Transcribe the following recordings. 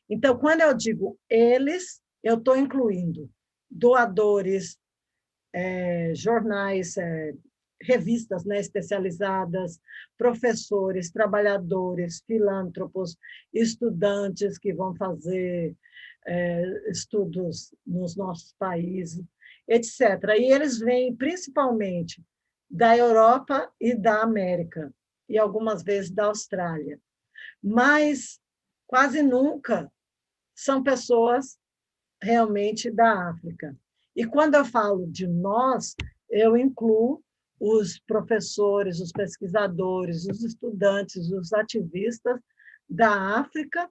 Então, quando eu digo eles, eu estou incluindo doadores, jornais, revistas, né, especializadas, professores, trabalhadores, filântropos, estudantes que vão fazer estudos nos nossos países, etc. E eles vêm principalmente da Europa e da América, e algumas vezes da Austrália. Mas quase nunca são pessoas realmente da África. E quando eu falo de nós, eu incluo os professores, os pesquisadores, os estudantes, os ativistas da África,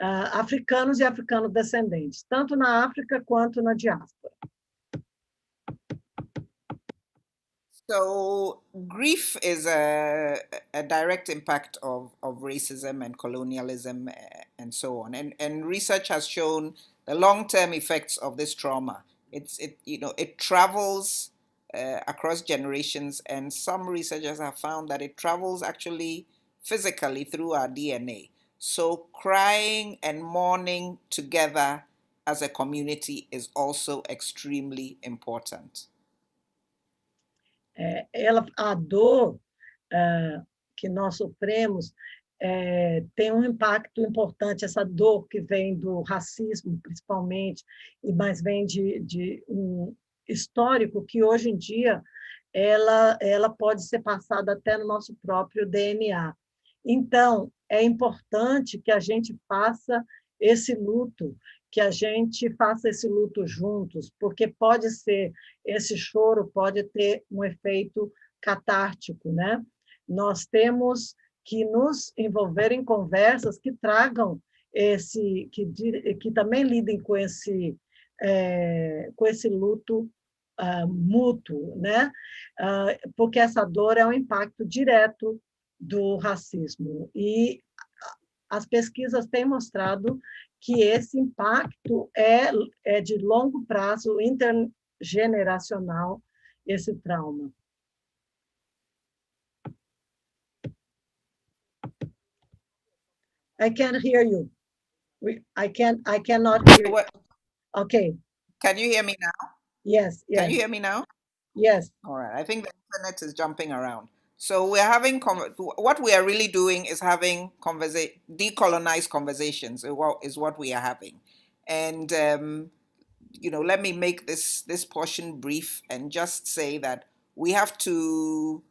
africanos e africano-descendentes, tanto na África quanto na diáspora. So grief is a direct impact of racism and colonialism and so on. And research has shown the long-term effects of this trauma. It travels across generations, and some researchers have found that it travels actually physically through our DNA. So crying and mourning together as a community is also extremely important. A dor que nós sofremos tem um impacto importante, essa dor que vem do racismo, principalmente, mas vem de um histórico que, hoje em dia, ela pode ser passada até no nosso próprio DNA. Então, é importante que a gente faça esse luto, que a gente faça esse luto juntos, porque pode ser, esse choro pode ter um efeito catártico, né? Nós temos que nos envolver em conversas que tragam que também lidem com esse luto mútuo, né? Porque essa dor é um impacto direto do racismo. E as pesquisas têm mostrado que esse impacto é de longo prazo, intergeneracional, esse trauma. I can't hear you. I cannot hear you. Okay. Can you hear me now? Yes. Can you hear me now? Yes. All right. I think the internet is jumping around. So we're having what we are really doing is having decolonized conversations is what we are having. And let me make this portion brief and just say that we have to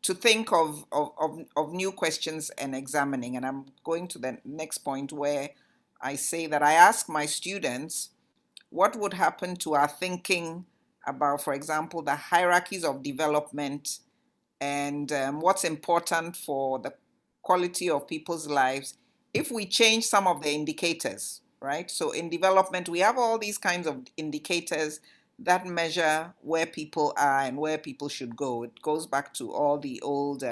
think of new questions and examining. And I'm going to the next point where I say that I ask my students what would happen to our thinking about, for example, the hierarchies of development and what's important for the quality of people's lives if we change some of the indicators, right? So in development, we have all these kinds of indicators that measure where people are and where people should go. It goes back to all the old,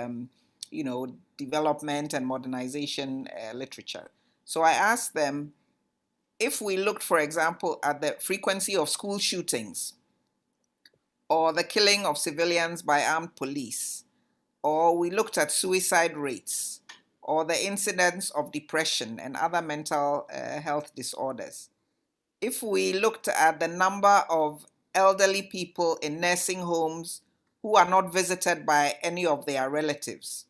development and modernization literature. So I asked them, if we looked, for example, at the frequency of school shootings, or the killing of civilians by armed police, or we looked at suicide rates, or the incidence of depression and other mental health disorders, if we looked at the number of elderly people in nursing homes who are not visited by any of their relatives,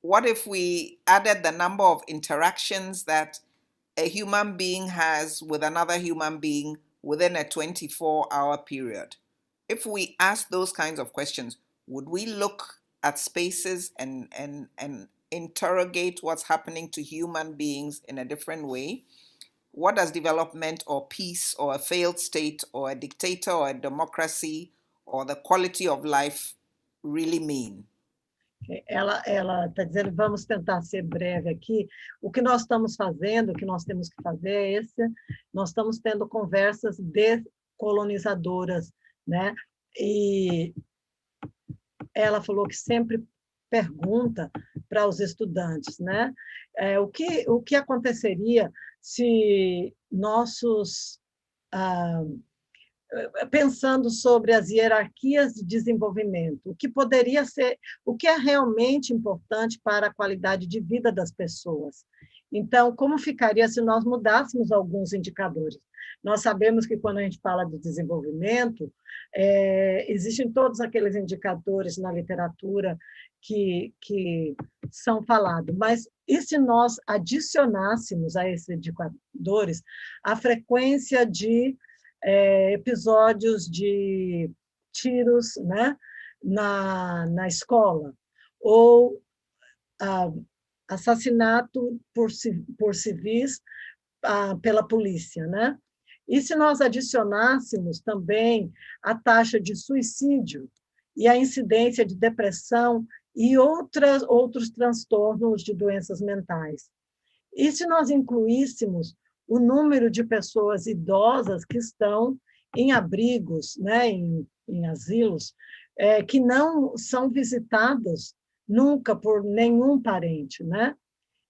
what if we added the number of interactions that a human being has with another human being within a 24-hour period? If we ask those kinds of questions, would we look at spaces and interrogate what's happening to human beings in a different way? What does development or peace or a failed state or a dictator or a democracy or the quality of life really mean? Ela está dizendo, vamos tentar ser breve aqui. O que nós estamos fazendo, o que nós temos que fazer é esse. Nós estamos tendo conversas decolonizadoras, né? E ela falou que sempre pergunta para os estudantes, né? O que aconteceria se pensando sobre as hierarquias de desenvolvimento, o que poderia ser, o que é realmente importante para a qualidade de vida das pessoas. Então, como ficaria se nós mudássemos alguns indicadores? Nós sabemos que, quando a gente fala de desenvolvimento, existem todos aqueles indicadores na literatura que são falados, mas e se nós adicionássemos a esses indicadores a frequência de episódios de tiros, né, na escola, ou assassinato por civis pela polícia, né? E se nós adicionássemos também a taxa de suicídio e a incidência de depressão e outros transtornos de doenças mentais? E se nós incluíssemos o número de pessoas idosas que estão em abrigos, né, em asilos, que não são visitadas nunca por nenhum parente, né?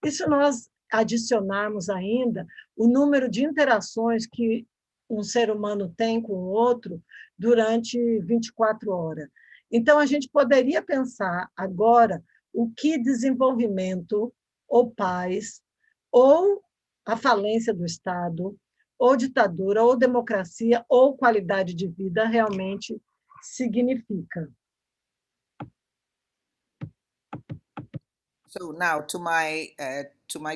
E se nós adicionarmos ainda o número de interações que um ser humano tem com o outro durante 24 horas? Então, a gente poderia pensar agora o que desenvolvimento, ou paz, ou a falência do Estado, ou ditadura, ou democracia, ou qualidade de vida realmente significa. So now to my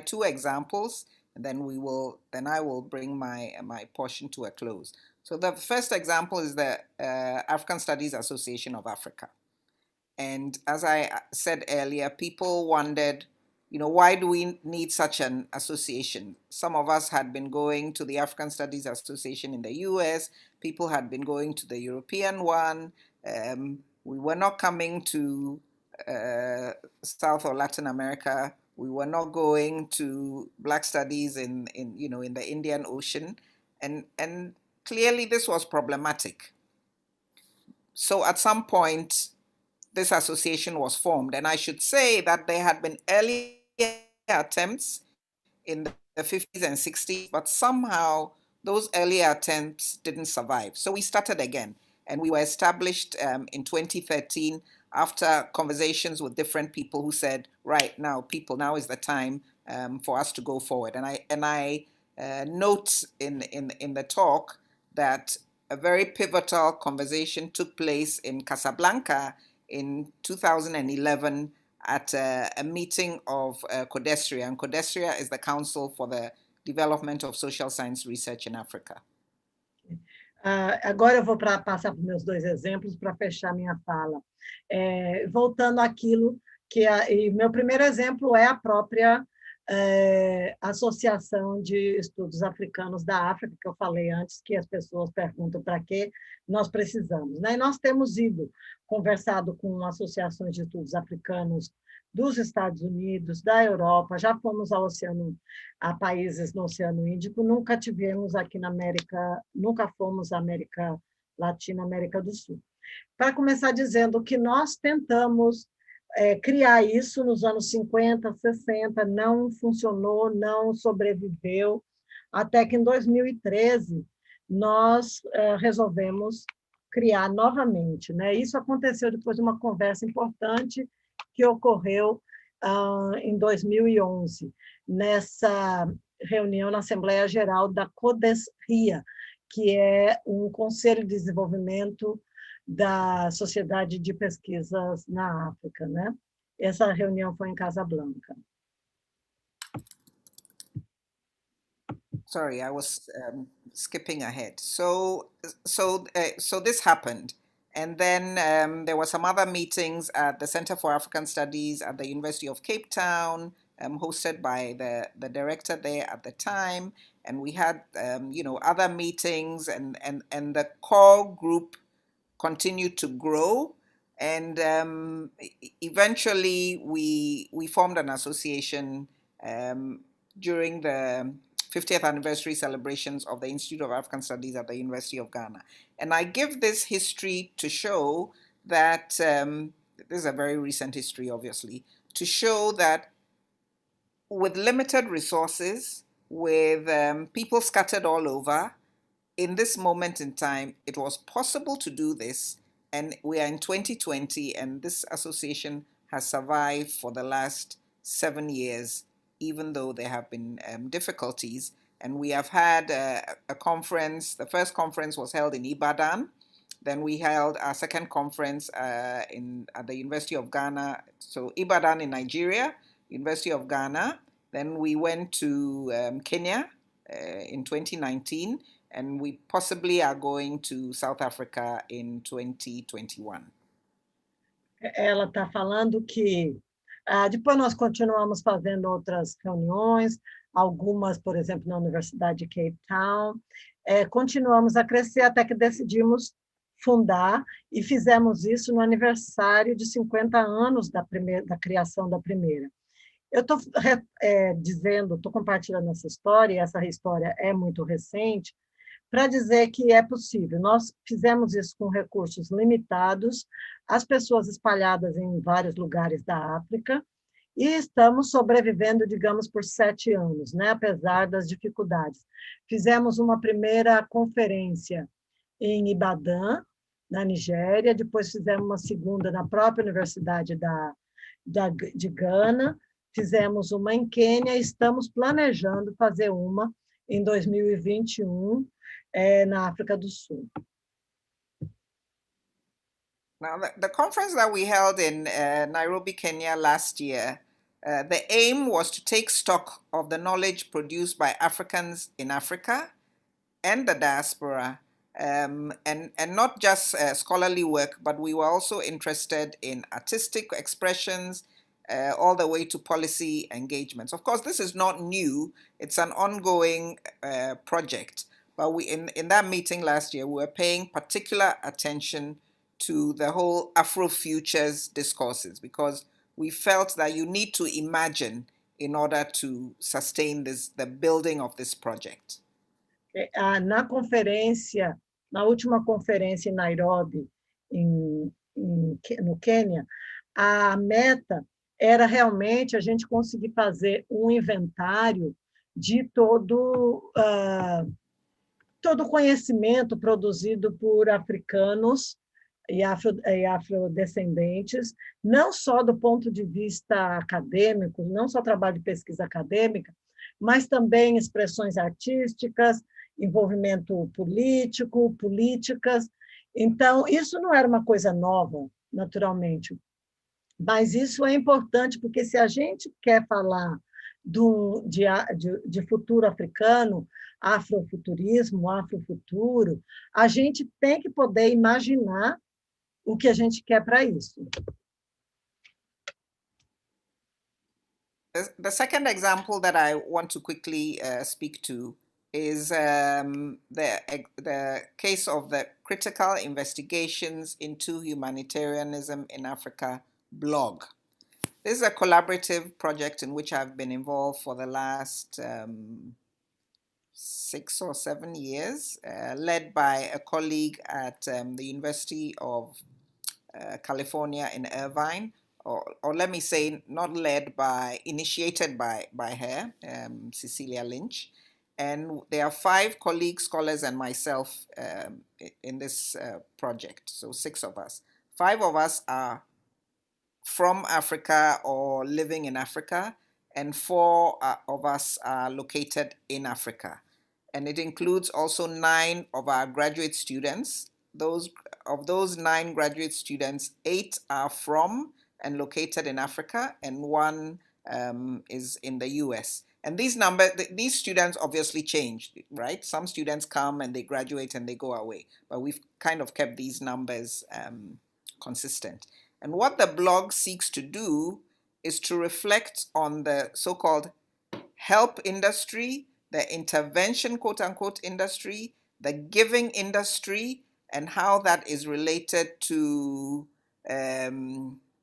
two examples, and then I will bring my portion to a close. So the first example is the African Studies Association of Africa. And as I said earlier, people wondered, why do we need such an association? Some of us had been going to the African Studies Association in the US, people had been going to the European one. We were not coming to South or Latin America. We were not going to Black Studies in the Indian Ocean. And clearly this was problematic. So at some point, this association was formed. And I should say that there had been earlier attempts in the 50s and 60s, but somehow those earlier attempts didn't survive. So we started again, and we were established in 2013 after conversations with different people who said, right now, people, now is the time for us to go forward. And I note in the talk that a very pivotal conversation took place in Casablanca in 2011 at a meeting of Codestria. And Codestria is the Council for the Development of Social Science Research in Africa. Agora eu vou passar para os meus dois exemplos para fechar minha fala. Voltando àquilo e meu primeiro exemplo é a própria Associação de Estudos Africanos da África, que eu falei antes, que as pessoas perguntam para que nós precisamos, né? E nós temos conversado com associações de estudos africanos dos Estados Unidos, da Europa, já fomos a países no Oceano Índico, nunca tivemos aqui na América, nunca fomos à América Latina, América do Sul. Para começar dizendo que nós tentamos criar isso nos anos 50, 60, não funcionou, não sobreviveu, até que em 2013 nós resolvemos criar novamente, né? Isso aconteceu depois de uma conversa importante que ocorreu em 2011, nessa reunião na Assembleia Geral da Codestria, que é um conselho de desenvolvimento da Sociedade de Pesquisas na África, né? Essa reunião foi em Casablanca. Sorry, I was skipping ahead. So this happened. And then there were some other meetings at the Center for African Studies at the University of Cape Town, hosted by the director there at the time. And we had, other meetings, and the core group continued to grow. And eventually we formed an association during the 50th anniversary celebrations of the Institute of African Studies at the University of Ghana. And I give this history to show that, this is a very recent history, obviously, to show that with limited resources, with people scattered all over, in this moment in time, it was possible to do this. And we are in 2020, and this association has survived for the last 7 years even though there have been difficulties. And we have had a conference. The first conference was held in Ibadan. Then we held our second conference at the University of Ghana. So Ibadan in Nigeria, University of Ghana. Then we went to Kenya in 2019, and we possibly are going to South Africa in 2021. Ela está falando que depois nós continuamos fazendo outras reuniões, algumas, por exemplo, na Universidade de Cape Town. Continuamos a crescer até que decidimos fundar e fizemos isso no aniversário de 50 anos da criação da primeira. Eu estou dizendo, estou compartilhando essa história, e essa história é muito recente, para dizer que é possível. Nós fizemos isso com recursos limitados, as pessoas espalhadas em vários lugares da África, e estamos sobrevivendo, digamos, por 7 anos, né? Apesar das dificuldades. Fizemos uma primeira conferência em Ibadan, na Nigéria, depois fizemos uma segunda na própria Universidade de Gana, fizemos uma em Quênia, estamos planejando fazer uma em 2021, na África do Sul. Now, the conference that we held in Nairobi, Kenya last year, the aim was to take stock of the knowledge produced by Africans in Africa and the diaspora, and not just scholarly work, but we were also interested in artistic expressions, all the way to policy engagements. Of course, this is not new. It's an ongoing project. But in that meeting last year, we were paying particular attention to the whole Afrofutures discourses, because we felt that you need to imagine in order to sustain the building of this project. Na última conferência em Nairobi, no Quênia, a meta era realmente a gente conseguir fazer um inventário de todo o conhecimento produzido por africanos e afrodescendentes, não só do ponto de vista acadêmico, não só trabalho de pesquisa acadêmica, mas também expressões artísticas, envolvimento político, políticas. Então, isso não era uma coisa nova, naturalmente, mas isso é importante, porque se a gente quer falar de futuro africano, afrofuturismo, afrofuturo, a gente tem que poder imaginar o que a gente quer para isso. The second example that I want to quickly speak to is the case of the Critical Investigations into Humanitarianism in Africa blog. This is a collaborative project in which I've been involved for the last 6 or 7 years, led by a colleague at the University of California in Irvine, or let me say, initiated by her, Cecilia Lynch. And there are 5 colleagues, scholars, and myself in this project, so 6 of us. 5 of us are from Africa or living in Africa, and 4 of us are located in Africa. And it includes also 9 of our graduate students. Of those 9 graduate students, 8 are from and located in Africa, and 1 is in the US. And these students obviously changed, right? Some students come and they graduate and they go away, but we've kind of kept these numbers consistent. And what the blog seeks to do is to reflect on the so-called help industry, the intervention, quote unquote, industry, the giving industry, and how that is related to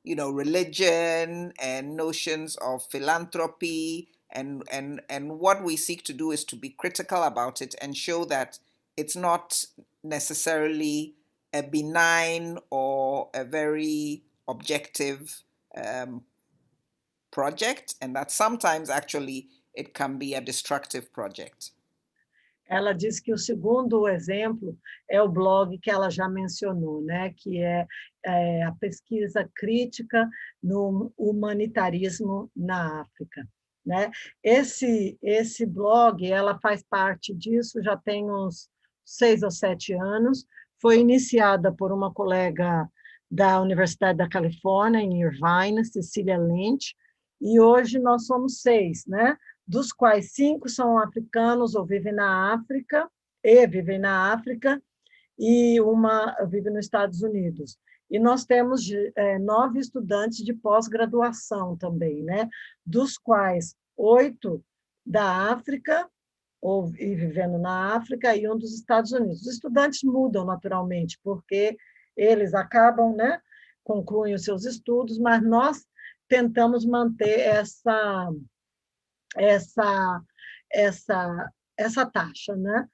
religion and notions of philanthropy. And what we seek to do is to be critical about it and show that it's not necessarily a benign or a very objective project, and that sometimes actually it can be a destructive project. Ela diz que o segundo exemplo é o blog que ela já mencionou, né? Que é a pesquisa crítica no humanitarismo na África. né? Esse blog, ela faz parte disso, já tem uns 6 ou 7 anos, foi iniciada por uma colega da Universidade da Califórnia, em Irvine, Cecília Lynch, e hoje nós somos 6, né? Dos quais 5 são africanos ou vivem na África, e uma vive nos Estados Unidos. E nós temos 9 estudantes de pós-graduação também, né? Dos quais 8 da África, e vivendo na África, e um dos Estados Unidos. Os estudantes mudam naturalmente, porque eles acabam, né, concluem os seus estudos, mas nós tentamos manter essa, essa taxa, né?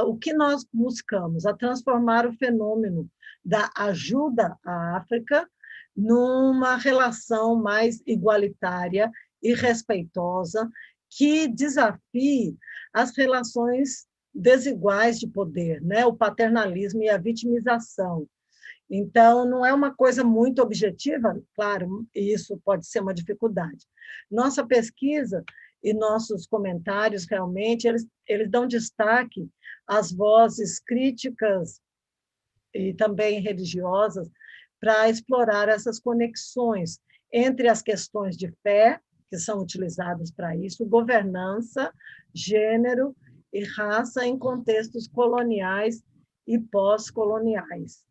O que nós buscamos? A transformar o fenômeno da ajuda à África numa relação mais igualitária e respeitosa, que desafie as relações desiguais de poder, né? O paternalismo e a vitimização. Então, não é uma coisa muito objetiva, claro, e isso pode ser uma dificuldade. Nossa pesquisa e nossos comentários, realmente, eles dão destaque às vozes críticas e também religiosas para explorar essas conexões entre as questões de fé, que são utilizadas para isso, governança, gênero e raça em contextos coloniais e pós-coloniais.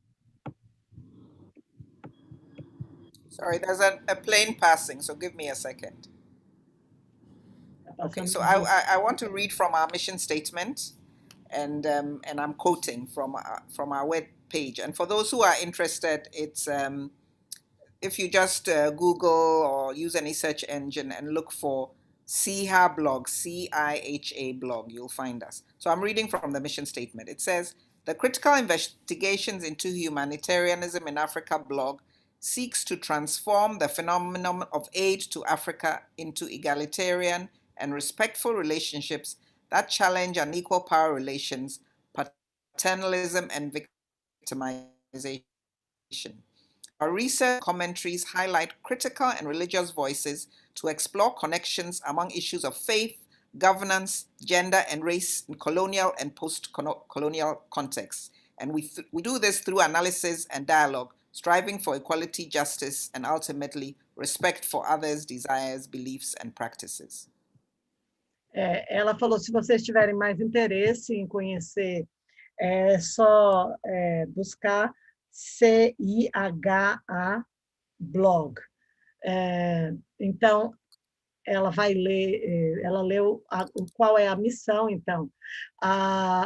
Sorry, there's a plane passing, so give me a second. Okay, so I want to read from our mission statement, and I'm quoting from our web page. And for those who are interested, it's if you just Google or use any search engine and look for CIHA blog, CIHA blog, you'll find us. So I'm reading from the mission statement. It says, the Critical Investigations into Humanitarianism in Africa blog seeks to transform the phenomenon of aid to Africa into egalitarian and respectful relationships that challenge unequal power relations, paternalism, and victimization. Our research commentaries highlight critical and religious voices to explore connections among issues of faith, governance, gender, and race in colonial and post-colonial contexts. And we do this through analysis and dialogue, striving for equality, justice, and ultimately respect for others' desires, beliefs, and practices. Ela falou, se vocês tiverem mais interesse em conhecer, é só buscar CIHA blog. Então, ela vai ler, ela leu qual é a missão, então.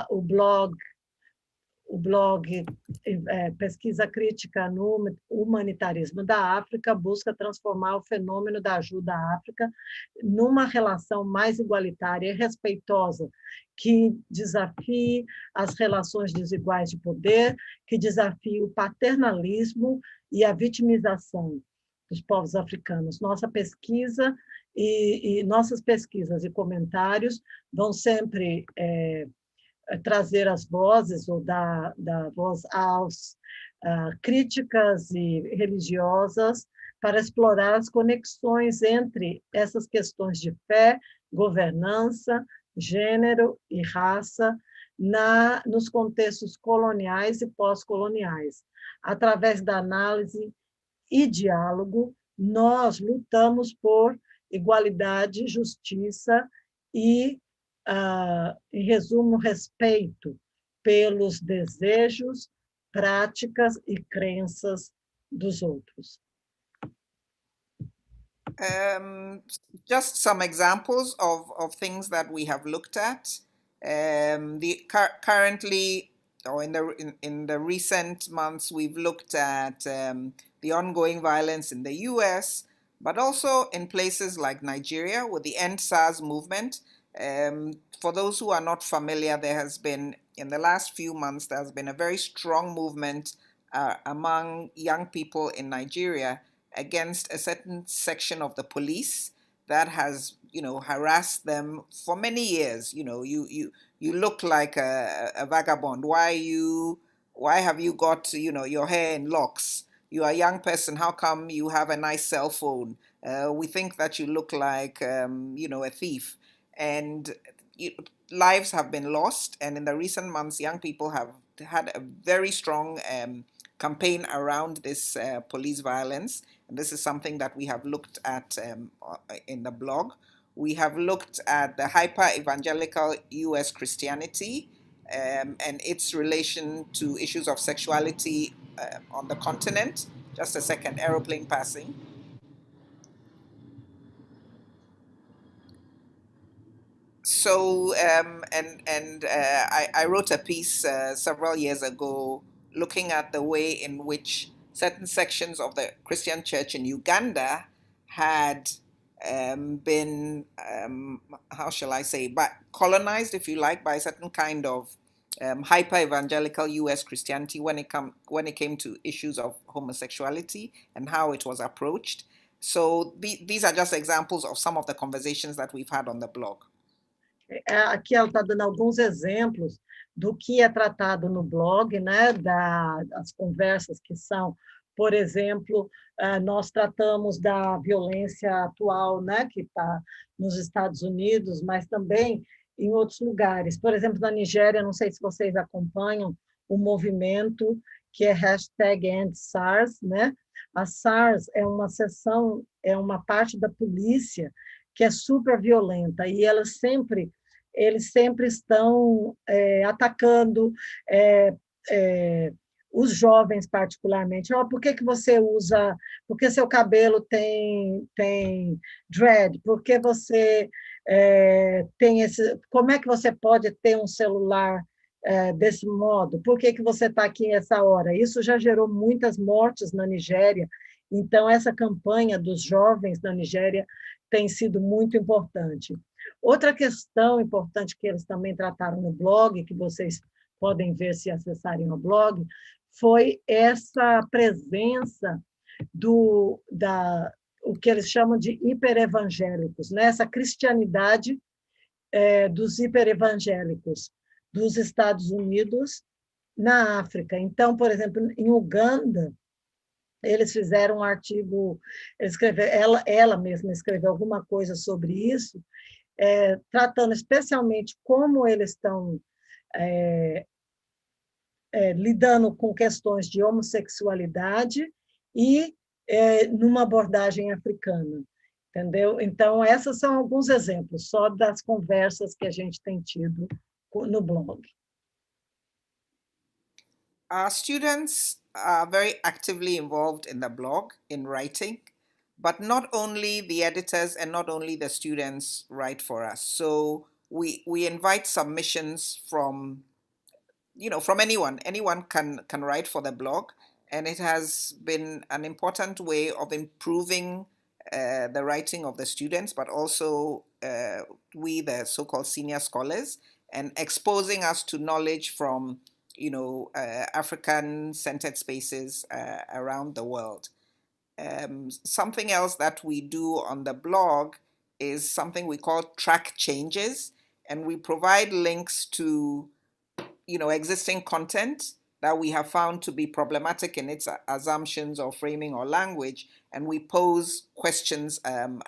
O blog Pesquisa Crítica no Humanitarismo da África busca transformar o fenômeno da ajuda à África numa relação mais igualitária e respeitosa, que desafie as relações desiguais de poder, que desafie o paternalismo e a vitimização dos povos africanos. Nossa pesquisa e nossas pesquisas e comentários vão sempre trazer as vozes, ou dar voz às críticas e religiosas, para explorar as conexões entre essas questões de fé, governança, gênero e raça nos contextos coloniais e pós-coloniais. Através da análise e diálogo, nós lutamos por igualdade, justiça e, em resumo, respeito pelos desejos, práticas e crenças dos outros. Just some examples of things that we have looked at. Currently, or in the recent months, we've looked at the ongoing violence in the US, but also in places like Nigeria with the End SARS movement. For those who are not familiar, there has been, in the last few months, there has been a very strong movement among young people in Nigeria against a certain section of the police that has, harassed them for many years. You look like a vagabond. Why have you got, your hair in locks? You are a young person. How come you have a nice cell phone? We think that you look like, a thief. And lives have been lost. And in the recent months, young people have had a very strong campaign around this police violence. And this is something that we have looked at in the blog. We have looked at the hyper-evangelical US Christianity and its relation to issues of sexuality on the continent. Just a second, aeroplane passing. So I wrote a piece several years ago looking at the way in which certain sections of the Christian church in Uganda had been, how shall I say, but colonized, if you like, by a certain kind of hyper evangelical US Christianity when it came to issues of homosexuality and how it was approached. So these are just examples of some of the conversations that we've had on the blog. Aqui ela está dando alguns exemplos do que é tratado no blog, né, das conversas que são, por exemplo, nós tratamos da violência atual, né, que está nos Estados Unidos, mas também em outros lugares. Por exemplo, na Nigéria, não sei se vocês acompanham o movimento que é #EndSARS, né? A SARS é uma seção, é uma parte da polícia que é super violenta, e eles sempre estão atacando os jovens particularmente. Por que você usa, por que seu cabelo tem dread, por que você tem esse, como é que você pode ter um celular desse modo, por que você está aqui nessa hora? Isso já gerou muitas mortes na Nigéria, então essa campanha dos jovens na Nigéria tem sido muito importante. Outra questão importante que eles também trataram no blog, que vocês podem ver se acessarem o blog, foi essa presença o que eles chamam de hiperevangélicos, né? Essa cristianidade dos hiperevangélicos dos Estados Unidos na África. Então, por exemplo, em Uganda, eles fizeram um artigo, ela mesma escreveu alguma coisa sobre isso, tratando especialmente como eles estão lidando com questões de homossexualidade e numa abordagem africana, entendeu? Então, esses são alguns exemplos, só das conversas que a gente tem tido no blog. Our students are very actively involved in the blog, in writing, but not only the editors and not only the students write for us. So we invite submissions from anyone. Anyone can write for the blog, and it has been an important way of improving the writing of the students, but also we, the so-called senior scholars, and exposing us to knowledge from African-centered spaces around the world. Something else that we do on the blog is something we call track changes, and we provide links to existing content that we have found to be problematic in its assumptions or framing or language, and we pose questions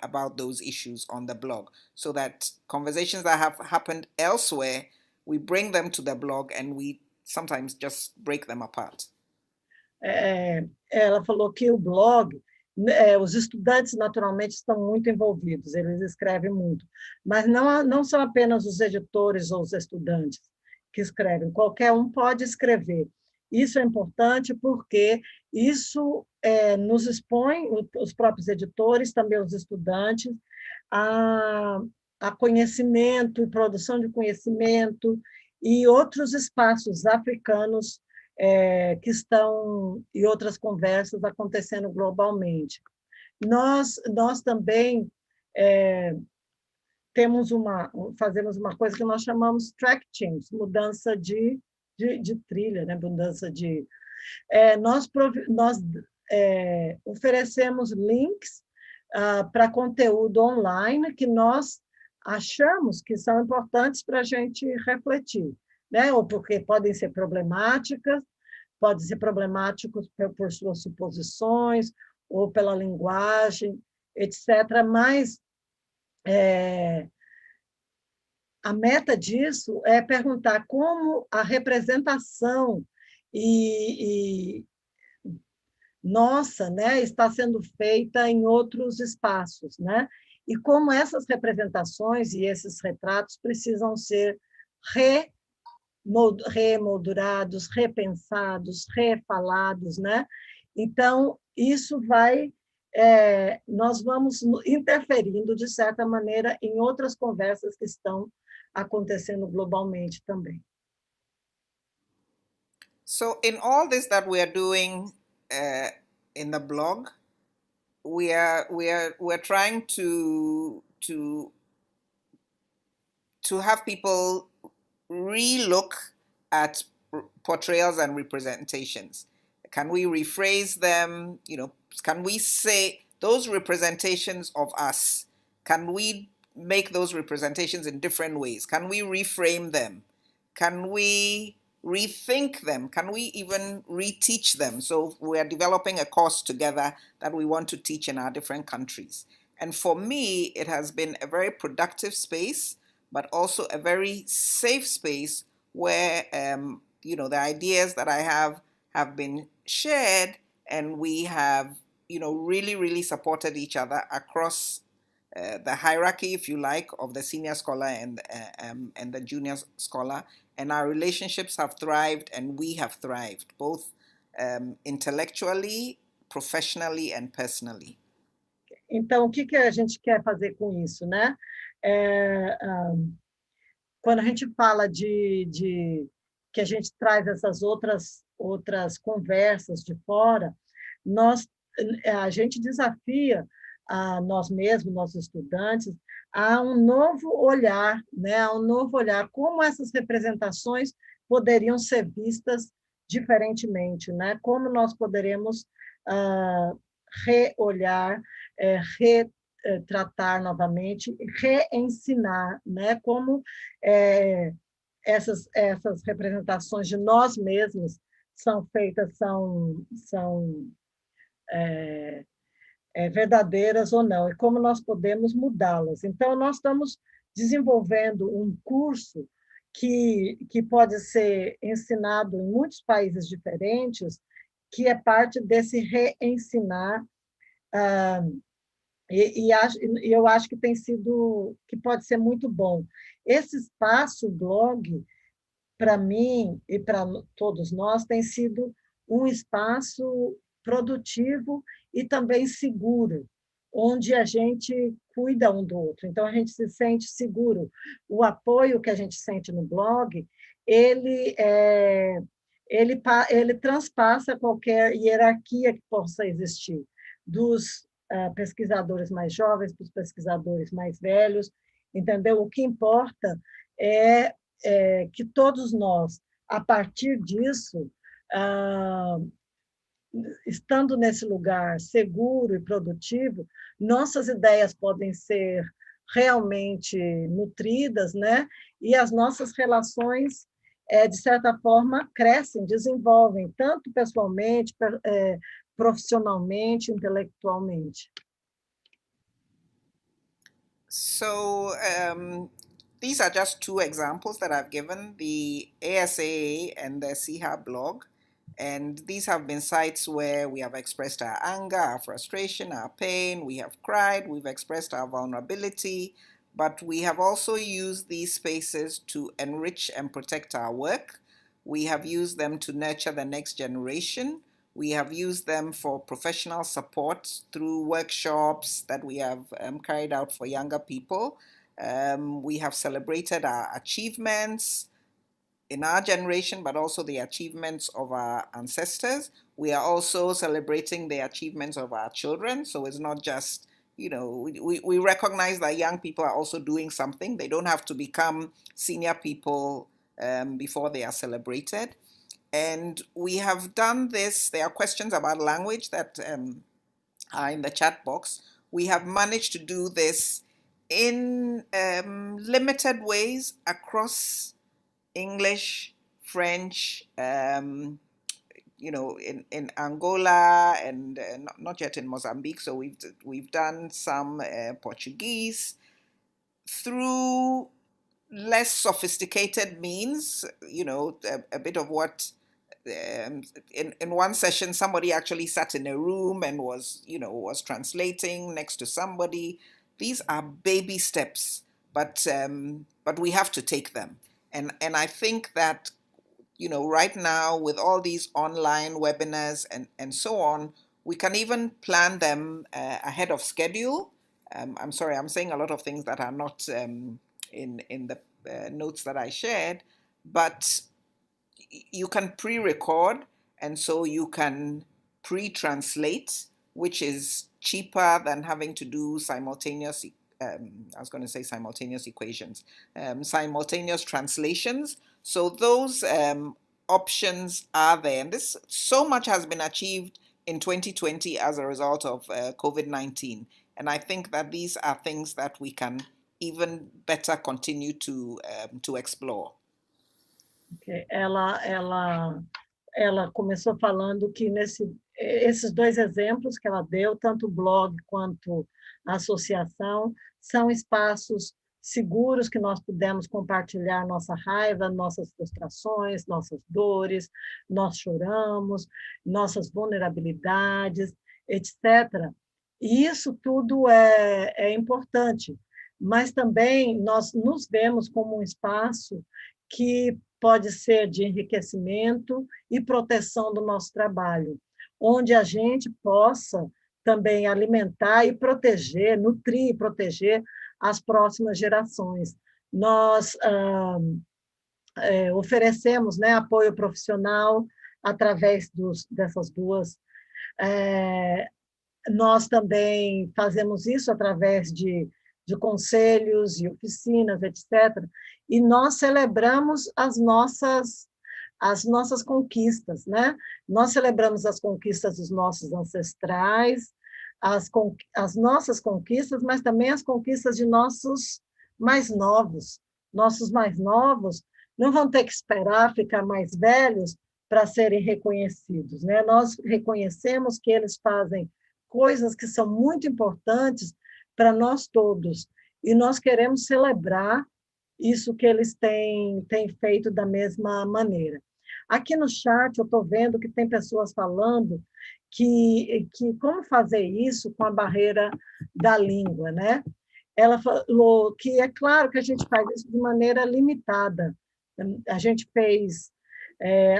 about those issues on the blog, so that conversations that have happened elsewhere, we bring them to the blog and we sometimes just break them apart. Ela falou que o blog, os estudantes naturalmente estão muito envolvidos, eles escrevem muito, mas não são apenas os editores ou os estudantes que escrevem, qualquer um pode escrever. Isso é importante porque isso nos expõe, os próprios editores, também os estudantes, a conhecimento e produção de conhecimento e outros espaços africanos que estão, e outras conversas acontecendo globalmente. Nós também fazemos uma coisa que nós chamamos track change, mudança de trilha, né? Mudança de... Nós oferecemos links para conteúdo online que nós achamos que são importantes para a gente refletir, né? Ou porque podem ser problemáticos por suas suposições, ou pela linguagem, etc. Mas a meta disso é perguntar como a representação e nossa, né, está sendo feita em outros espaços, né? E como essas representações e esses retratos precisam ser remoldurados, repensados, refalados, né? Então, isso vai, nós vamos interferindo, de certa maneira, em outras conversas que estão acontecendo globalmente também. So in all this that we are doing in the blog, we're trying to have people re-look at portrayals and representations. Can we rephrase them? You know, can we say those representations of us? Can we make those representations in different ways? Can we reframe them? Can we rethink them? Can we even reteach them? So we are developing a course together that we want to teach in our different countries. And for me, it has been a very productive space, but also a very safe space where the ideas that I have been shared, and we have really really supported each other across the hierarchy, if you like, of the senior scholar and the junior scholar, and our relationships have thrived, and we have thrived both intellectually, professionally, and personally. Então, o que a gente quer fazer com isso, né? Quando a gente fala de que a gente traz essas outras conversas de fora, a gente desafia a nós mesmos, nossos estudantes, a um novo olhar, né? A um novo olhar, como essas representações poderiam ser vistas diferentemente, né? Como nós poderemos reolhar, retratar novamente, reensinar, né? Como essas representações de nós mesmos são feitas, são verdadeiras ou não, e como nós podemos mudá-las. Então, nós estamos desenvolvendo um curso que pode ser ensinado em muitos países diferentes, que é parte desse reensinar, e eu acho que tem sido, que pode ser muito bom. Esse espaço blog, para mim e para todos nós, tem sido um espaço produtivo e também seguro, onde a gente cuida um do outro. Então, a gente se sente seguro. O apoio que a gente sente no blog, ele transpassa qualquer hierarquia que possa existir, dos pesquisadores mais jovens para os pesquisadores mais velhos, entendeu? O que importa é que todos nós, a partir disso, estando nesse lugar seguro e produtivo, nossas ideias podem ser realmente nutridas, né? E as nossas relações, de certa forma, crescem, desenvolvem, tanto pessoalmente, profissionalmente, intelectualmente. So these are just two examples that I've given, the ASAA and the CHA blog. And these have been sites where we have expressed our anger, our frustration, our pain, we have cried, we've expressed our vulnerability, but we have also used these spaces to enrich and protect our work. We have used them to nurture the next generation. We have used them for professional support through workshops that we have carried out for younger people. We have celebrated our achievements in our generation, but also the achievements of our ancestors. We are also celebrating the achievements of our children. So it's not just, we recognize that young people are also doing something. They don't have to become senior people before they are celebrated. And we have done this. There are questions about language that are in the chat box. We have managed to do this in limited ways across English, French, in Angola and not yet in Mozambique. So we've done some Portuguese through less sophisticated means, a bit of what in one session somebody actually sat in a room and was translating next to somebody. These are baby steps, but we have to take them. And I think that right now with all these online webinars and so on, we can even plan them ahead of schedule. I'm sorry, I'm saying a lot of things that are not in the notes that I shared, but you can pre-record, and so you can pre-translate, which is cheaper than having to do simultaneous, I was going to say simultaneous equations, simultaneous translations. So those options are there. And so much has been achieved in 2020 as a result of COVID-19. And I think that these are things that we can even better continue to explore. Okay. Ela começou falando que esses dois exemplos que ela deu, tanto o blog quanto a associação, são espaços seguros que nós pudemos compartilhar nossa raiva, nossas frustrações, nossas dores, nós choramos, nossas vulnerabilidades, etc. E isso tudo é importante, mas também nós nos vemos como um espaço que pode ser de enriquecimento e proteção do nosso trabalho, onde a gente possa também alimentar e proteger, nutrir e proteger as próximas gerações. Nós oferecemos, né, apoio profissional através dessas duas. Nós também fazemos isso através de conselhos e oficinas, etc. E nós celebramos as nossas conquistas, né? Nós celebramos as conquistas dos nossos ancestrais, as nossas conquistas, mas também as conquistas de nossos mais novos. Nossos mais novos não vão ter que esperar ficar mais velhos para serem reconhecidos, né? Nós reconhecemos que eles fazem coisas que são muito importantes para nós todos, e nós queremos celebrar isso que eles têm feito da mesma maneira. Aqui no chat eu estou vendo que tem pessoas falando que como fazer isso com a barreira da língua, né? Ela falou que é claro que a gente faz isso de maneira limitada. A gente fez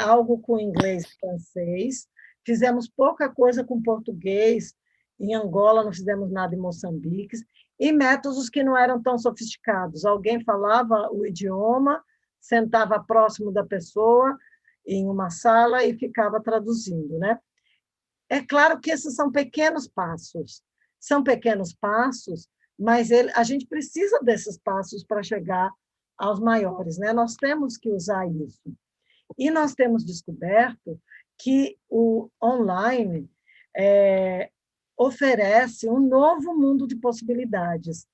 algo com inglês e francês, fizemos pouca coisa com português, em Angola não fizemos nada em Moçambique, e métodos que não eram tão sofisticados. Alguém falava o idioma, sentava próximo da pessoa em uma sala e ficava traduzindo, né? É claro que esses são pequenos passos, mas a gente precisa desses passos para chegar aos maiores, né? Nós temos que usar isso. E nós temos descoberto que o online oferece um novo mundo de possibilidades.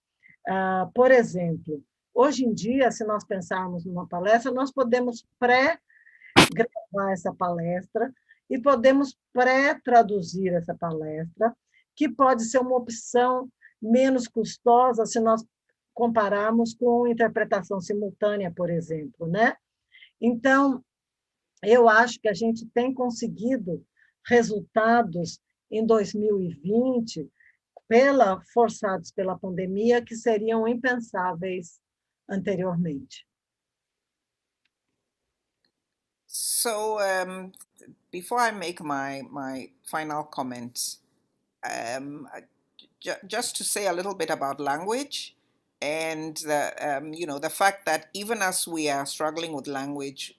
Por exemplo, hoje em dia, se nós pensarmos numa palestra, nós podemos pré-gravar essa palestra e podemos pré-traduzir essa palestra, que pode ser uma opção menos custosa se nós compararmos com interpretação simultânea, por exemplo, né? Então, eu acho que a gente tem conseguido resultados em 2020, forçados pela pandemia, que seriam impensáveis anteriormente. So, before I make my final comment, just to say a little bit about language and the fact that even as we are struggling with language,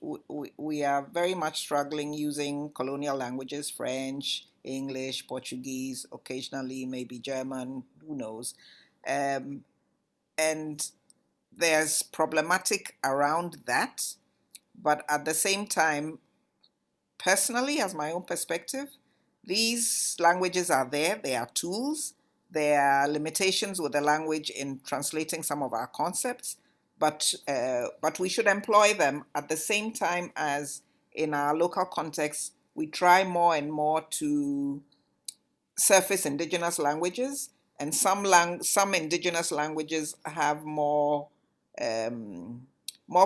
we are very much struggling using colonial languages, French, English, Portuguese, occasionally maybe German, who knows. And there's problematic around that, but at the same time, personally, as my own perspective, these languages are there, they are tools. There are limitations with the language in translating some of our concepts, but we should employ them at the same time as in our local context we try more and more to surface indigenous languages, and some indigenous languages have more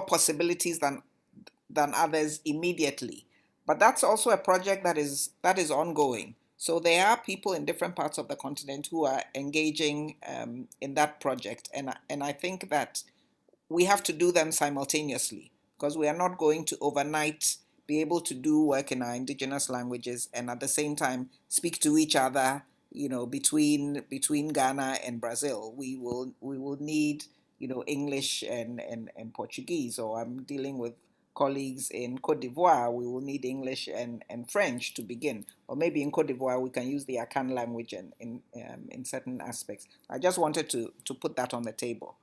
possibilities than others immediately. But that's also a project that is ongoing. So there are people in different parts of the continent who are engaging in that project, and I think that we have to do them simultaneously, because we are not going to overnight be able to do work in our indigenous languages and at the same time speak to each other, between Ghana and Brazil. We will need, English and Portuguese, or I'm dealing with colleagues in Cote d'Ivoire, we will need English and French to begin. Or maybe in Cote d'Ivoire, we can use the Akan language in certain aspects. I just wanted to put that on the table.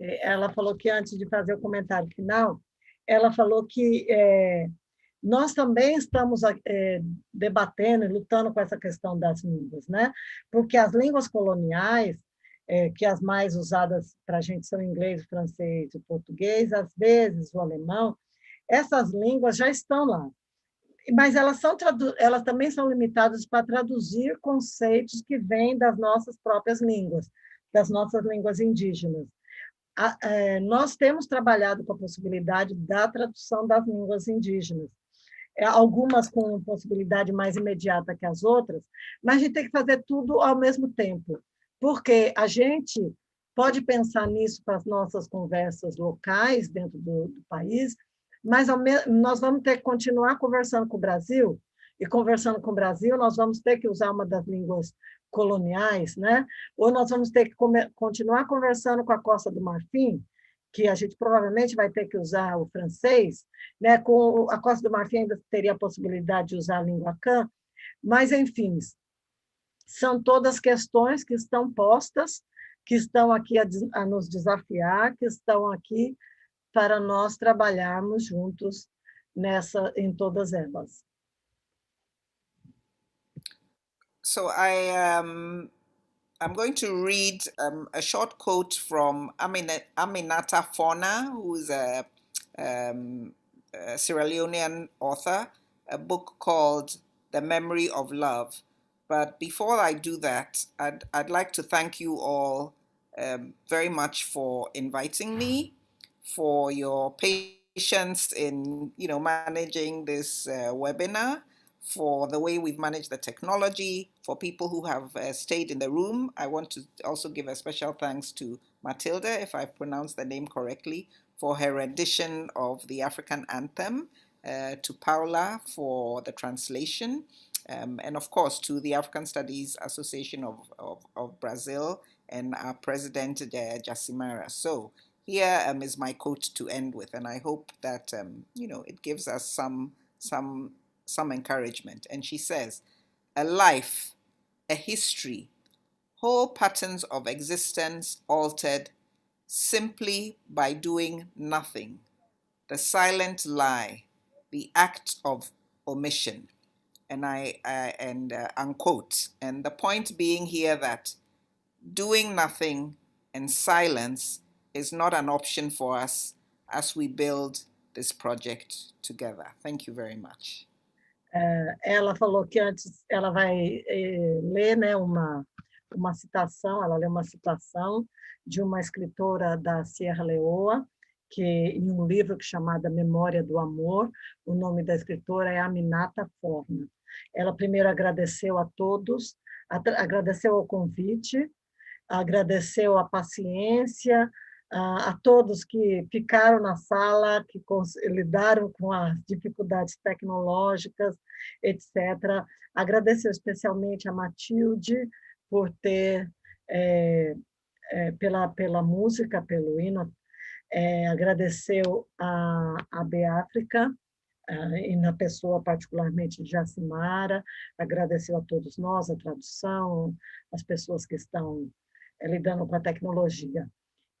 Ela falou que, antes de fazer o comentário final, ela falou que nós também estamos debatendo e lutando com essa questão das línguas, né? Porque as línguas coloniais, que as mais usadas para a gente são o inglês, o francês, o português, às vezes o alemão, essas línguas já estão lá. Mas elas também são limitadas para traduzir conceitos que vêm das nossas próprias línguas, das nossas línguas indígenas. Nós temos trabalhado com a possibilidade da tradução das línguas indígenas, algumas com possibilidade mais imediata que as outras, mas a gente tem que fazer tudo ao mesmo tempo, porque a gente pode pensar nisso para as nossas conversas locais dentro do país, mas nós vamos ter que continuar conversando com o Brasil, e conversando com o Brasil, nós vamos ter que usar uma das línguas coloniais, né? Ou nós vamos ter que continuar conversando com a Costa do Marfim, que a gente provavelmente vai ter que usar o francês, né? Com a Costa do Marfim ainda teria a possibilidade de usar a língua Akan, mas, enfim, são todas questões que estão postas, que estão aqui a nos desafiar, que estão aqui para nós trabalharmos juntos em todas elas. So I'm going to read a short quote from Aminata Fona, who is a Sierra Leonean author, a book called The Memory of Love. But before I do that, I'd like to thank you all very much for inviting me, for your patience in managing this webinar, for the way we've managed the technology, for people who have stayed in the room. I want to also give a special thanks to Matilda, if I've pronounced the name correctly, for her rendition of the African anthem, to Paula for the translation, and of course to the African Studies Association of Brazil and our president, Jasimara. So here is my quote to end with, and I hope that it gives us some encouragement. And she says, "A life, a history, whole patterns of existence altered simply by doing nothing, the silent lie, the act of omission." And unquote. And the point being here that doing nothing and silence is not an option for us as we build this project together. Thank you very much. Ela falou que antes ela vai ler, né, uma citação, ela lê uma citação de uma escritora da Sierra Leoa, em um livro chamado Memória do Amor. O nome da escritora é Aminata Forna. Ela primeiro agradeceu a todos, agradeceu o convite, agradeceu a paciência, a todos que ficaram na sala, que lidaram com as dificuldades tecnológicas, etc. Agradeceu especialmente a Matilde por ter, pela música, pelo hino, agradeceu a Abeáfrica, e na pessoa particularmente de Jasimara, agradeceu a todos nós, a tradução, as pessoas que estão lidando com a tecnologia.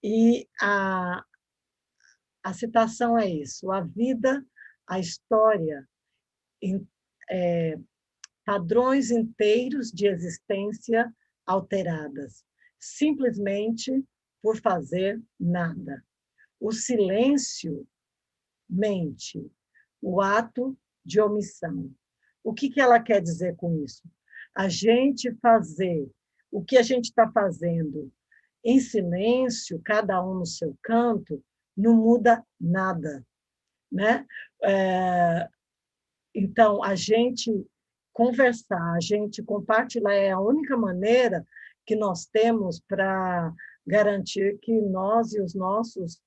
E a citação é isso: a vida, a história, padrões inteiros de existência alteradas, simplesmente por fazer nada. O silêncio mente, o ato de omissão. O que ela quer dizer com isso? A gente fazer o que a gente está fazendo em silêncio, cada um no seu canto, não muda nada, né? Então, a gente conversar, a gente compartilhar é a única maneira que nós temos para garantir que nós e os nossos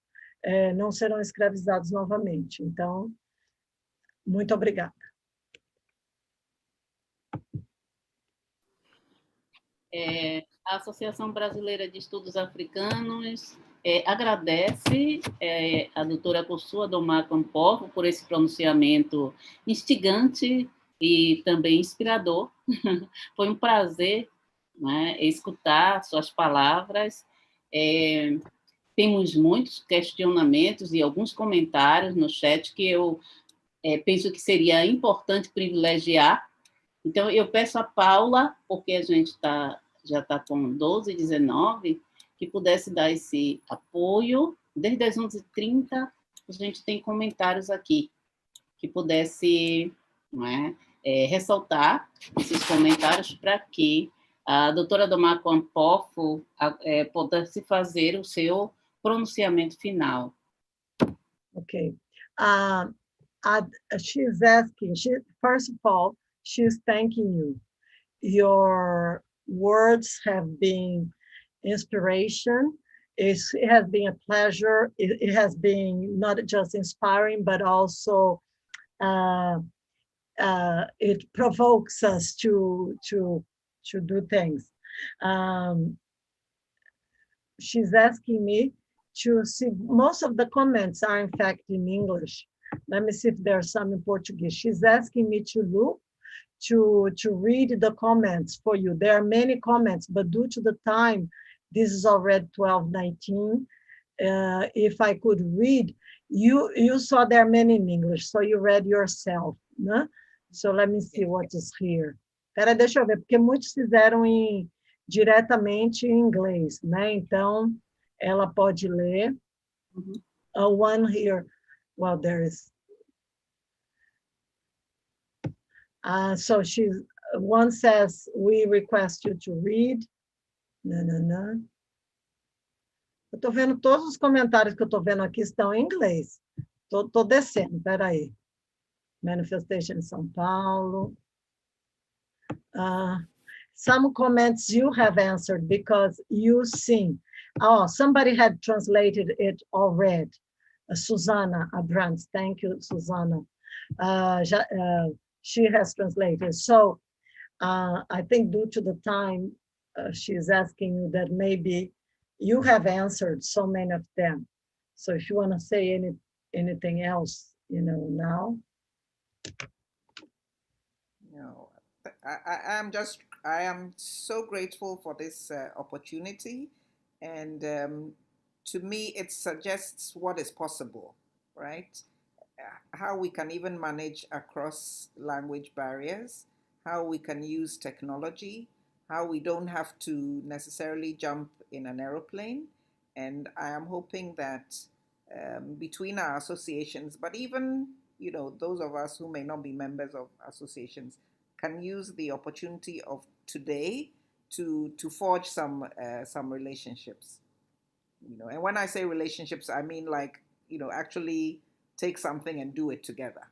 não serão escravizados novamente. Então, muito obrigada. A Associação Brasileira de Estudos Africanos agradece a doutora Kossua Domar Camporro por esse pronunciamento instigante e também inspirador. Foi um prazer, né, escutar suas palavras. Temos muitos questionamentos e alguns comentários no chat que eu penso que seria importante privilegiar. Então, eu peço a Paula, porque a gente já está com 12h19, que pudesse dar esse apoio. Desde as 11h30, a gente tem comentários aqui, que pudesse, não é, ressaltar esses comentários para que a doutora Domar Camporro pudesse fazer o seu pronunciamento final. Ok. She's asking, first of all, she's thanking you. Your words have been inspiration. It has been a pleasure. It has been not just inspiring, but also it provokes us to do things. She's asking me to see, most of the comments are in fact in English. Let me see if there's some in Portuguese. She's asking me to look, to read the comments for you. There are many comments, but due to the time, this is already 12:19. If I could read, you saw there are many in English, so you read yourself, né? So let me see what is here. Espera, deixa eu ver, porque muitos fizeram diretamente em inglês, né? Então, ela pode ler. One here, well, there is. So one says, we request you to read. Eu estou vendo todos os comentários que eu estou vendo aqui estão em inglês. Estou descendo, espera aí. Manifestation in São Paulo. Some comments you have answered because you sing. Oh, somebody had translated it already. Susanna Abrantes, thank you, Susanna. She has translated. So I think due to the time, she's asking you that maybe you have answered so many of them. So if you want to say anything else, now. No, I am so grateful for this opportunity, and to me, it suggests what is possible, right? How we can even manage across language barriers, how we can use technology, how we don't have to necessarily jump in an aeroplane. And I am hoping that between our associations, but even those of us who may not be members of associations, can use the opportunity of today to forge some relationships. And when I say relationships, I mean actually take something and do it together.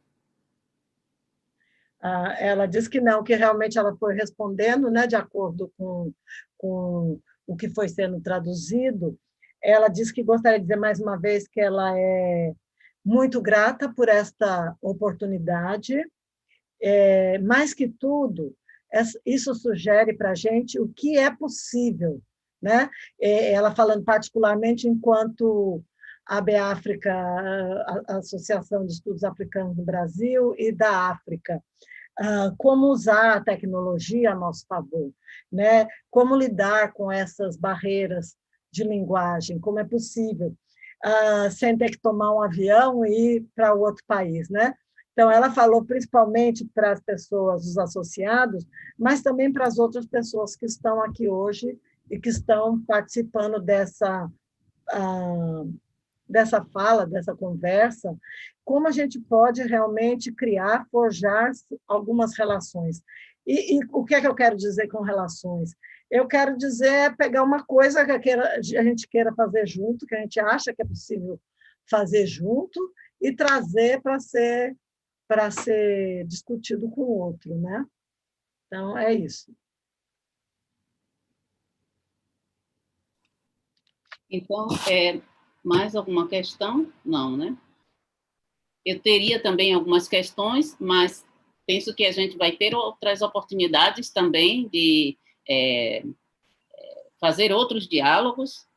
Ela disse que não, que realmente ela foi respondendo, né, de acordo com o que foi sendo traduzido. Ela disse que gostaria de dizer mais uma vez que ela é muito grata por esta oportunidade. Mais que tudo, isso sugere para a gente o que é possível, né? Ela falando particularmente enquanto a Abeáfrica, a Associação de Estudos Africanos do Brasil e da África, como usar a tecnologia a nosso favor, né? Como lidar com essas barreiras de linguagem, como é possível, sem ter que tomar um avião e ir para outro país, né? Então, ela falou principalmente para as pessoas, os associados, mas também para as outras pessoas que estão aqui hoje e que estão participando dessa fala, dessa conversa, como a gente pode realmente criar, forjar algumas relações. E o que é que eu quero dizer com relações? Eu quero dizer pegar uma coisa que a gente queira fazer junto, que a gente acha que é possível fazer junto, e trazer para ser discutido com o outro, né? Então, é isso. Então, mais alguma questão? Não, né? Eu teria também algumas questões, mas penso que a gente vai ter outras oportunidades também de fazer outros diálogos.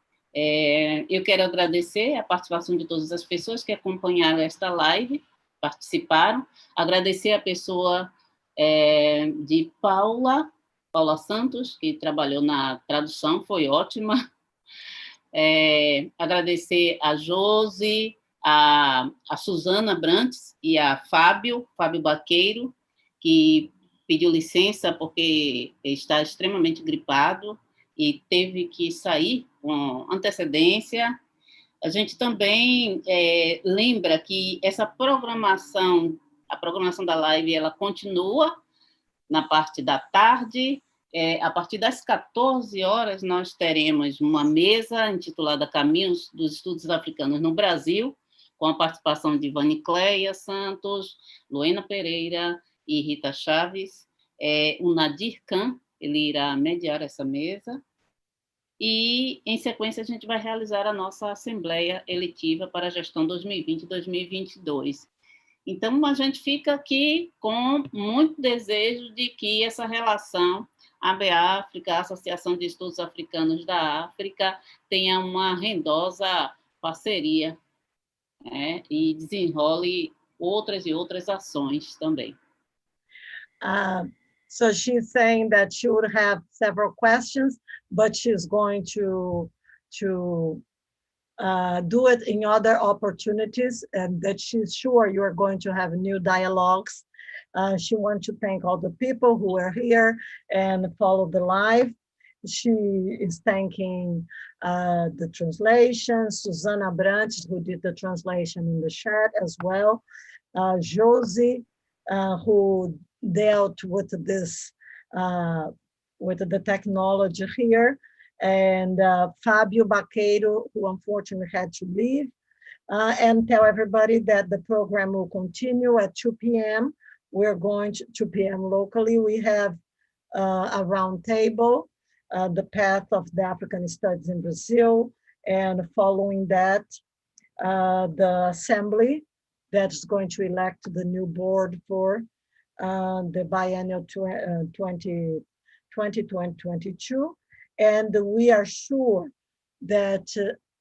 Eu quero agradecer a participação de todas as pessoas que acompanharam esta live, participaram. Agradecer a pessoa de Paula Santos, que trabalhou na tradução, foi ótima. Agradecer a Josi, a Suzana Brantes e a Fábio Baqueiro, que pediu licença porque está extremamente gripado e teve que sair com antecedência. A gente também lembra que essa programação, a programação da live, ela continua na parte da tarde. A partir das 14 horas, nós teremos uma mesa intitulada Caminhos dos Estudos Africanos no Brasil, com a participação de Vanicleia Santos, Luena Pereira e Rita Chaves. O Nadir Khan, ele irá mediar essa mesa. E, em sequência, a gente vai realizar a nossa Assembleia Eletiva para a Gestão 2020-2022. Então, a gente fica aqui com muito desejo de que essa relação Abeáfrica, a Associação de Estudos Africanos da África, tenha uma rendosa parceria, né, e desenrole outras e outras ações também. So she's saying that she would have several questions, but she's going to do it in other opportunities, and that she's sure you're going to have new dialogues. She wants to thank all the people who are here and follow the live. She is thanking the translation, Susana Brandt, who did the translation in the chat as well, Josie, who dealt with this, with the technology here, and Fábio Baqueiro, who unfortunately had to leave, and tell everybody that the program will continue at 2 p.m. We're going to 2 p.m. locally. We have a round table, the path of the African studies in Brazil, and following that, the assembly that's going to elect the new board for the biennial 2020-2022. And we are sure that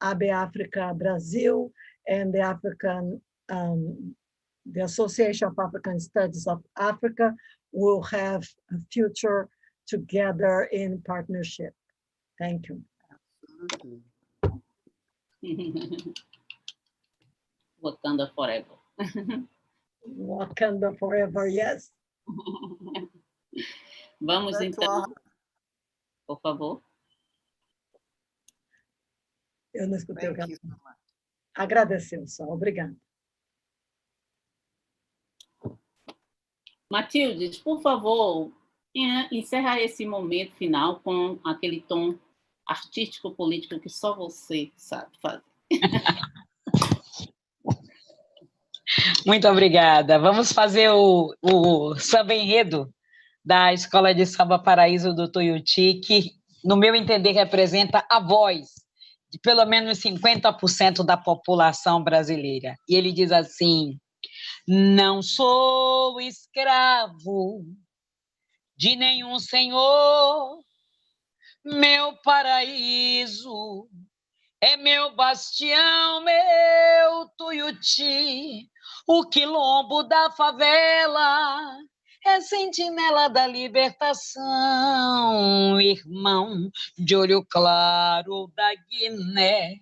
Abeáfrica Brazil and the the Association of African Studies of Africa will have a future together in partnership. Thank you. Wakanda forever. Wakanda forever, yes. Vamos então, por favor. Eu não escutei o que agradeceu só, obrigada. Matildes, por favor, encerra esse momento final com aquele tom artístico-político que só você sabe fazer. Muito obrigada. Vamos fazer o samba-enredo da Escola de Samba Paraíso do Tuiuti, que, no meu entender, representa a voz de pelo menos 50% da população brasileira. E ele diz assim: não sou escravo de nenhum senhor, meu paraíso é meu bastião, meu Tuiuti, o quilombo da favela é sentinela da libertação, irmão de olho claro da Guiné,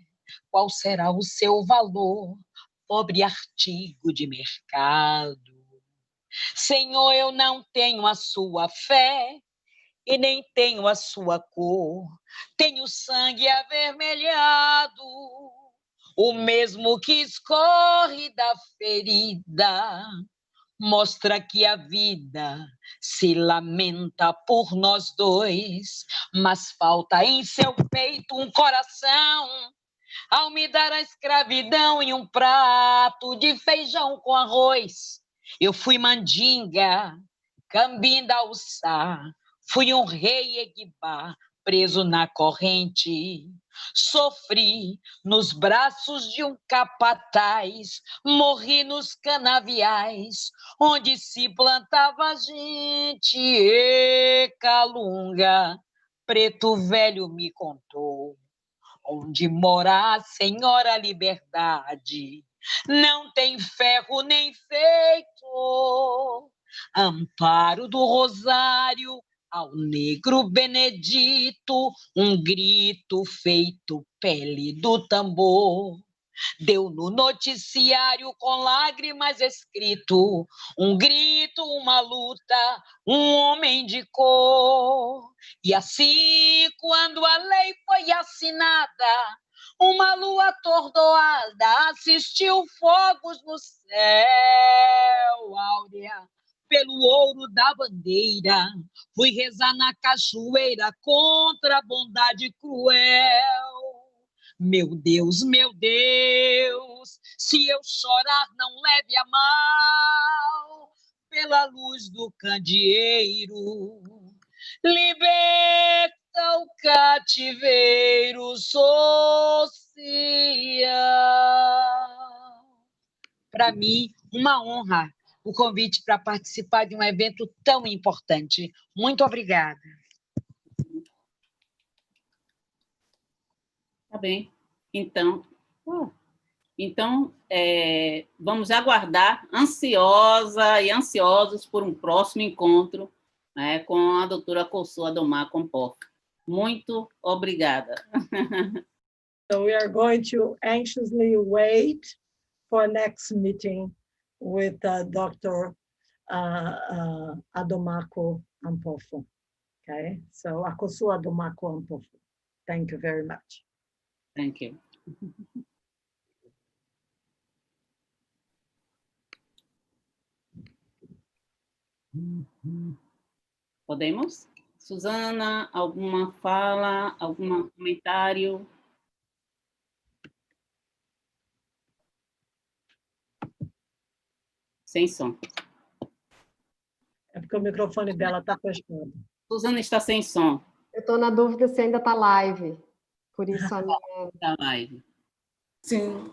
qual será o seu valor, pobre artigo de mercado? Senhor, eu não tenho a sua fé e nem tenho a sua cor, tenho sangue avermelhado, o mesmo que escorre da ferida, mostra que a vida se lamenta por nós dois, mas falta em seu peito um coração, ao me dar a escravidão em um prato de feijão com arroz. Eu fui mandinga, cambinda uçá, fui um rei eguibá, preso na corrente. Sofri nos braços de um capataz, morri nos canaviais, onde se plantava gente. E Calunga, preto velho me contou, onde mora a senhora liberdade, não tem ferro nem feito. Amparo do rosário ao negro Benedito, um grito feito pele do tambor. Deu no noticiário com lágrimas escrito, um grito, uma luta, um homem de cor. E assim, quando a lei foi assinada, uma lua atordoada assistiu fogos no céu, áurea, pelo ouro da bandeira. Fui rezar na cachoeira contra a bondade cruel. Meu Deus, se eu chorar, não leve a mal, pela luz do candeeiro, liberta o cativeiro social. Para mim, uma honra o convite para participar de um evento tão importante. Muito obrigada. Tá bem. Então, vamos aguardar, ansiosa e ansiosos por um próximo encontro, né, com a doutora Kossou Adomar Comporta. Muito obrigada. So we are going to anxiously wait for next meeting with Dr. Adomako Ampofo. Okay, so Kossou Adomako Ampofo. Thank you very much. Thank you. Podemos? Suzana, alguma fala, algum comentário? Sem som. É porque o microfone dela está fechado. Suzana está sem som. Eu estou na dúvida se ainda está live. Por isso a minha... Está live. Sim.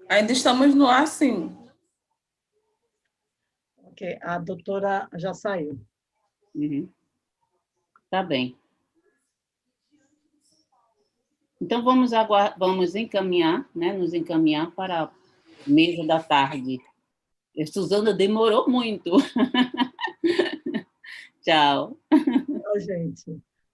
Ainda estamos no ar, sim. Ok, a doutora já saiu. Uhum. Tá bem. Então, vamos encaminhar, né, nos encaminhar para a mesa da tarde. A Suzana demorou muito. Tchau. Tchau, gente.